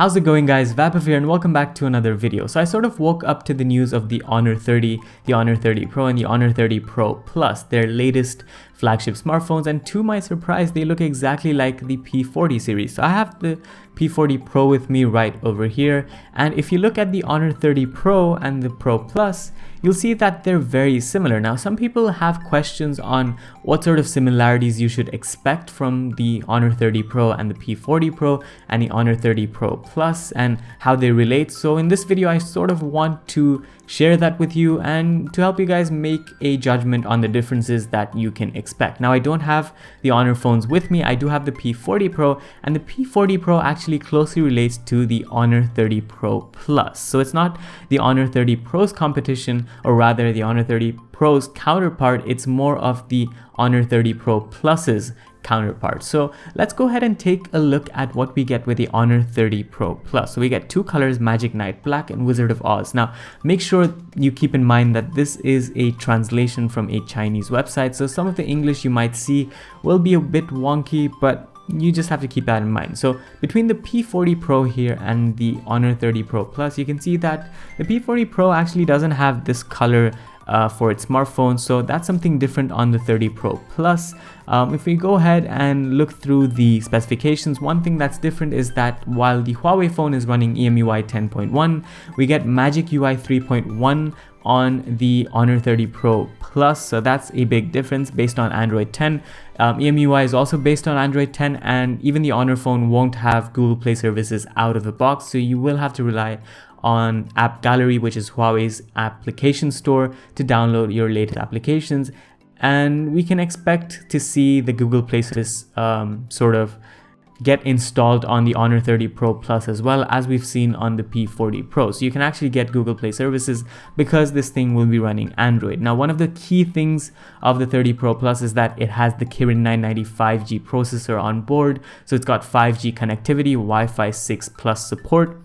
How's it going, guys? Vapav here and welcome back to another video. So I sort of woke up to the news of the Honor 30, the Honor 30 Pro and the Honor 30 Pro Plus, their latest flagship smartphones, and to my surprise they look exactly like the P40 series. So I have the P40 Pro with me right over here, and if you look at the Honor 30 Pro and the Pro Plus, you'll see that they're very similar. Now some people have questions on what sort of similarities you should expect from the Honor 30 Pro and the P40 Pro and the Honor 30 Pro Plus and how they relate. So in this video I sort of want to share that with you and to help you guys make a judgment on the differences that you can expect. Now I don't have the Honor phones with me. I do have the P40 Pro, and the P40 Pro actually closely relates to the Honor 30 Pro Plus. So it's not the Honor 30 Pro's competition, or rather the Honor 30 Pro's counterpart. It's more of the Honor 30 Pro Plus's counterpart. So let's go ahead and take a look at what we get with the Honor 30 Pro Plus. So we get two colors, Magic Night Black and Wizard of Oz. Now make sure you keep in mind that this is a translation from a Chinese website, so some of the English you might see will be a bit wonky, but you just have to keep that in mind. So between the P40 Pro here and the Honor 30 Pro Plus, you can see that the P40 Pro actually doesn't have this color for its smartphone, so that's something different on the 30 Pro Plus. If we go ahead and look through the specifications, one thing that's different is that while the Huawei phone is running EMUI 10.1, we get Magic UI 3.1 on the Honor 30 Pro Plus, so that's a big difference based on Android 10. EMUI is also based on Android 10, and even the Honor phone won't have Google Play services out of the box, so you will have to rely on App Gallery, which is Huawei's application store, to download your latest applications. And we can expect to see the Google Play service sort of get installed on the Honor 30 Pro Plus as well, as we've seen on the P40 Pro. So you can actually get Google Play services because this thing will be running Android. Now, one of the key things of the 30 Pro Plus is that it has the Kirin 990 5G processor on board. So it's got 5G connectivity, Wi-Fi 6 Plus support.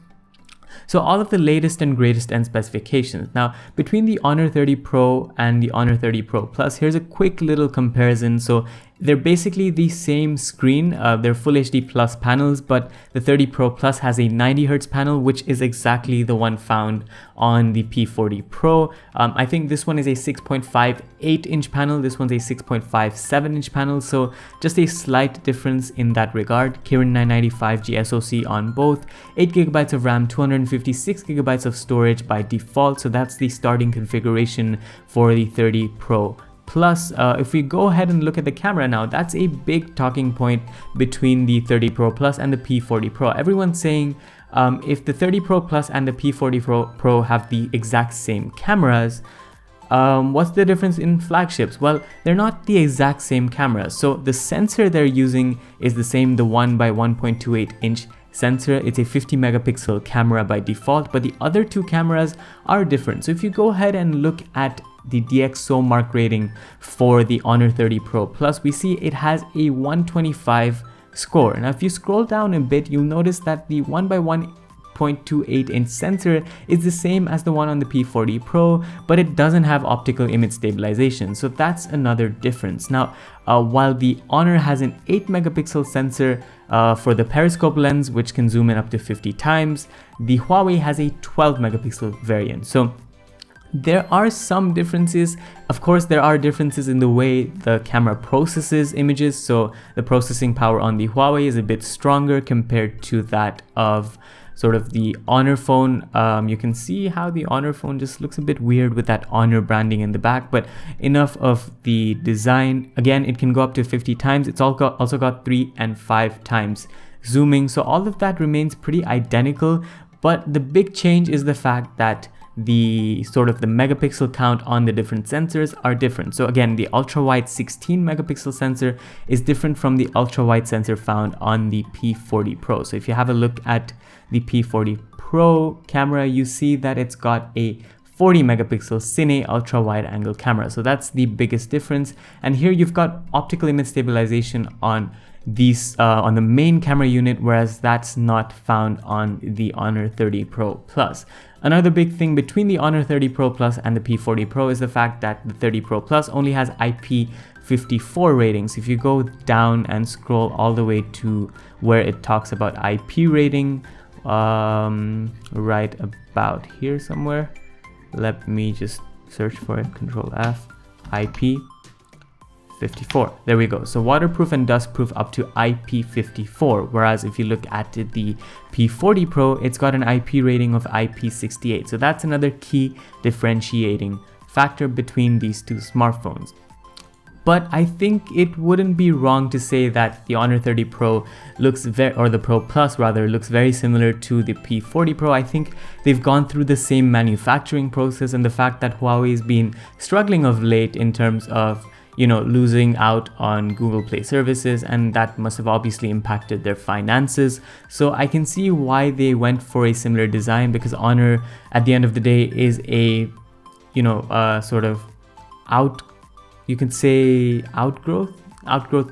So all of the latest and greatest end specifications. Now between the Honor 30 Pro and the Honor 30 Pro Plus, here's a quick little comparison. So they're basically the same screen, they're Full HD Plus panels, but the 30 Pro Plus has a 90 Hz panel, which is exactly the one found on the P40 Pro. I think this one is a 6.58 inch panel, this one's a 6.57 inch panel, so just a slight difference in that regard. Kirin 990 5G SoC on both, 8GB of RAM, 256GB of storage by default, so that's the starting configuration for the 30 Pro Plus. If we go ahead and look at the camera now, that's a big talking point between the 30 Pro Plus and the P40 Pro. Everyone's saying if the 30 Pro Plus and the P40 Pro have the exact same cameras, what's the difference in flagships? Well, they're not the exact same cameras. So the sensor they're using is the same, the 1 by 1.28 inch sensor. It's a 50 megapixel camera by default, but the other two cameras are different. So if you go ahead and look at the Dxo Mark Rating for the Honor 30 Pro Plus, we see it has a 125 score. Now if you scroll down a bit, you'll notice that the 1 by 1.28 inch sensor is the same as the one on the P40 Pro, but it doesn't have optical image stabilization, so that's another difference. Now while the Honor has an 8 megapixel sensor for the periscope lens, which can zoom in up to 50 times, the Huawei has a 12 megapixel variant. So there are some differences. Of course, there are differences in the way the camera processes images. So the processing power on the Huawei is a bit stronger compared to that of sort of the Honor phone. You can see how the Honor phone just looks a bit weird with that Honor branding in the back, but enough of the design. Again, it can go up to 50 times. It's also got 3 and 5 times zooming. So all of that remains pretty identical, but the big change is the fact that the sort of the megapixel count on the different sensors are different. So again, the ultra wide 16 megapixel sensor is different from the ultra wide sensor found on the P40 Pro. So if you have a look at the P40 Pro camera, you see that it's got a 40 megapixel Cine ultra wide angle camera. So that's the biggest difference. And here you've got optical image stabilization on these on the main camera unit, whereas that's not found on the Honor 30 Pro Plus. Another big thing between the Honor 30 Pro Plus and the P40 Pro is the fact that the 30 Pro Plus only has IP54 ratings. If you go down and scroll all the way to where it talks about IP rating, right about here somewhere. Let me just search for it. Control F. IP54. There we go. So waterproof and dustproof up to IP54. Whereas if you look at the P40 Pro, it's got an IP rating of IP68. So that's another key differentiating factor between these two smartphones. But I think it wouldn't be wrong to say that the Honor 30 Pro looks or the Pro Plus rather, looks very similar to the P40 Pro. I think they've gone through the same manufacturing process, and the fact that Huawei's been struggling of late in terms of, you know, losing out on Google Play services, and that must have obviously impacted their finances. So I can see why they went for a similar design, because Honor at the end of the day is a, you know, sort of you can say outgrowth,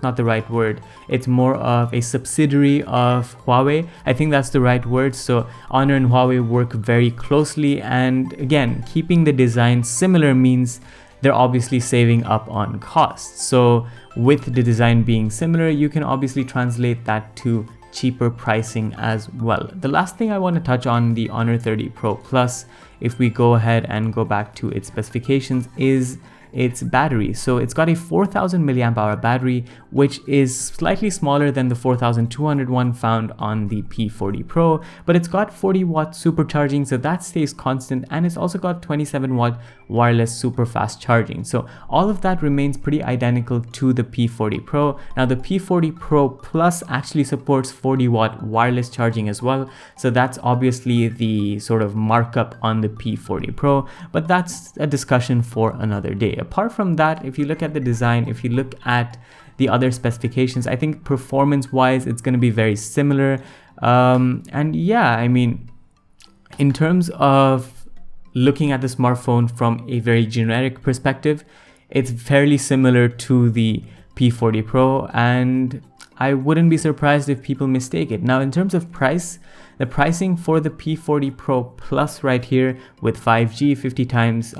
not the right word. It's more of a subsidiary of Huawei. I think that's the right word. So Honor and Huawei work very closely, and again, keeping the design similar means they're obviously saving up on costs. So with the design being similar, you can obviously translate that to cheaper pricing as well. The last thing I want to touch on the Honor 30 Pro Plus, if we go ahead and go back to its specifications, is its battery. So it's got a 4000 milliamp hour battery, which is slightly smaller than the 4200 one found on the P40 Pro, but it's got 40 watt supercharging, so that stays constant, and it's also got 27 watt wireless super fast charging. So all of that remains pretty identical to the P40 Pro. Now the P40 Pro Plus actually supports 40 watt wireless charging as well, so that's obviously the sort of markup on the P40 Pro, but that's a discussion for another day. Apart from that, if you look at the design, if you look at the other specifications, I think performance wise it's going to be very similar. And yeah, I mean, in terms of looking at the smartphone from a very generic perspective, it's fairly similar to the P40 Pro, and I wouldn't be surprised if people mistake it. Now in terms of price, the pricing for the P40 Pro Plus right here with 5G, 50 times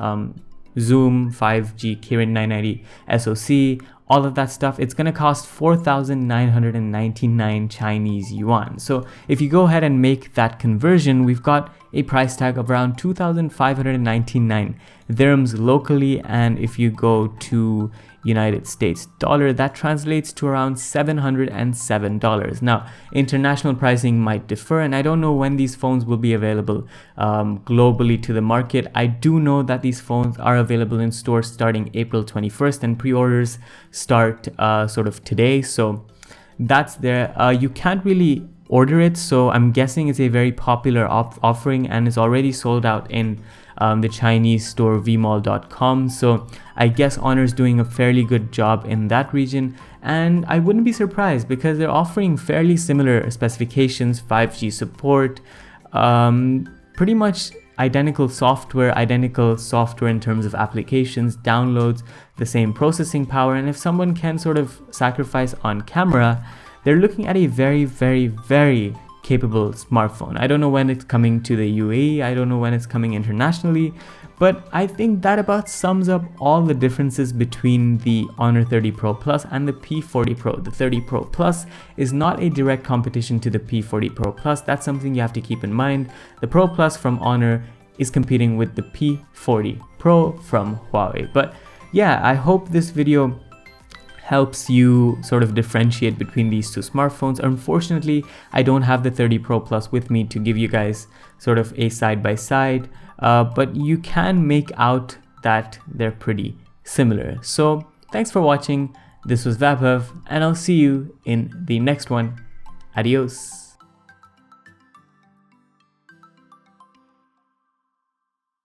zoom, 5G Kirin 990 SoC, all of that stuff, it's going to cost 4,999 Chinese yuan. So if you go ahead and make that conversion, we've got a price tag of around 2,599 dirhams locally, and if you go to United States dollar, that translates to around $707. Now international pricing might differ, and I don't know when these phones will be available globally to the market. I do know that these phones are available in stores starting April 21st, and pre-orders start sort of today, so that's there. You can't really order it, so I'm guessing it's a very popular offering and is already sold out in the Chinese store vmall.com. So I guess Honor is doing a fairly good job in that region, and I wouldn't be surprised because they're offering fairly similar specifications, 5G support, pretty much identical software in terms of applications, downloads, the same processing power, and if someone can sort of sacrifice on camera, they're looking at a very, very, very capable smartphone. I don't know when it's coming to the UAE, I don't know when it's coming internationally, but I think that about sums up all the differences between the Honor 30 Pro Plus and the P40 Pro. The 30 Pro Plus is not a direct competition to the P40 Pro Plus. That's something you have to keep in mind. The Pro Plus from Honor is competing with the P40 Pro from Huawei. But yeah, I hope this video helps you sort of differentiate between these two smartphones. Unfortunately, I don't have the 30 Pro Plus with me to give you guys sort of a side-by-side, but you can make out that they're pretty similar. So thanks for watching. This was Vaibhav, and I'll see you in the next one. Adios.